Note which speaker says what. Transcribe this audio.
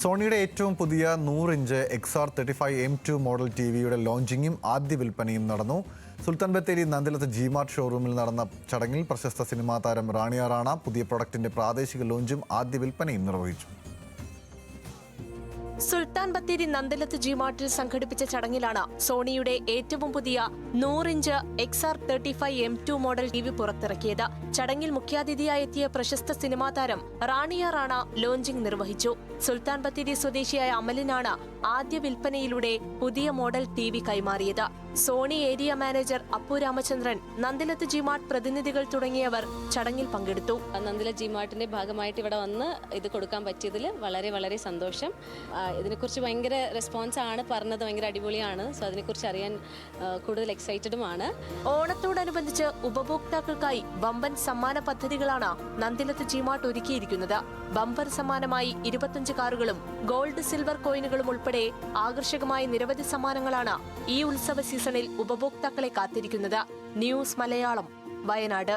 Speaker 1: സോണിയുടെ ഏറ്റവും പുതിയ 100 inch XR35M2 model ടിവിയുടെ ലോഞ്ചിങ്ങും ആദ്യ വിൽപ്പനയും നടന്നു. സുൽത്താൻ ബത്തേരി നന്ദിലത്ത് ജിമാർട്ട് ഷോറൂമിൽ നടന്ന ചടങ്ങിൽ പ്രശസ്ത സിനിമാ താരം റാണിയ റാണ പുതിയ പ്രൊഡക്റ്റിന്റെ പ്രാദേശിക ലോഞ്ചും ആദ്യ വിൽപ്പനയും നിർവഹിച്ചു.
Speaker 2: സുൽത്താൻ ബത്തേരി നന്ദിലത്ത് ജിമാർട്ടിൽ സംഘടിപ്പിച്ച ചടങ്ങിലാണ് സോണിയുടെ ഏറ്റവും പുതിയ 100 ഇഞ്ച് XR35M2 മോഡൽ ടിവി പുറത്തിറക്കിയത്. ചടങ്ങിൽ മുഖ്യാതിഥിയായി എത്തിയ പ്രശസ്ത സിനിമാ താരം റാണിയ റാണ ലോഞ്ചിംഗ് നിർവഹിച്ചു. സുൽത്താൻ ബത്തേരി സ്വദേശിയായ അമലിനാണ് ആദ്യ വിൽപ്പനയിലൂടെ പുതിയ മോഡൽ ടിവി കൈമാറിയത്. Sony area manager Appu Ramachandran, Nandilath GMart പ്രതിനിധികൾ തുടങ്ങിയവർ ചടങ്ങിൽ പങ്കെടുത്തു.
Speaker 3: നന്ദിലത്ത് ജിമാർട്ടിന്റെ ഭാഗമായിട്ട് ഇവിടെ വന്ന് ഇത് കൊടുക്കാൻ പറ്റിയതിൽ വളരെ വളരെ സന്തോഷം. ഇതിനെക്കുറിച്ച് ഭയങ്കര റെസ്പോൺസ് ആണ് പറഞ്ഞത്, ഭയങ്കര അടിപൊളിയാണ്. സോ അതിനെക്കുറിച്ച് അറിയാൻ കൂടുതൽ എക്സൈറ്റഡുമാണ്.
Speaker 2: ഓണത്തോടനുബന്ധിച്ച് ഉപഭോക്താക്കൾക്കായി ബമ്പൻ സമ്മാന പദ്ധതികളാണ് നന്ദിലത്ത് ജിമാർട്ട് ഒരുക്കിയിരിക്കുന്നത്. ബമ്പർ സമ്മാനമായി 25 കാറുകളും ഗോൾഡ് സിൽവർ കോയിനുകളും ഉൾപ്പെടെ ആകർഷകമായ നിരവധി സമ്മാനങ്ങളാണ് ഈ ഉത്സവ സീസണിൽ ഉപഭോക്താക്കളെ കാത്തിരിക്കുന്നത്. ന്യൂസ് മലയാളം, വയനാട്.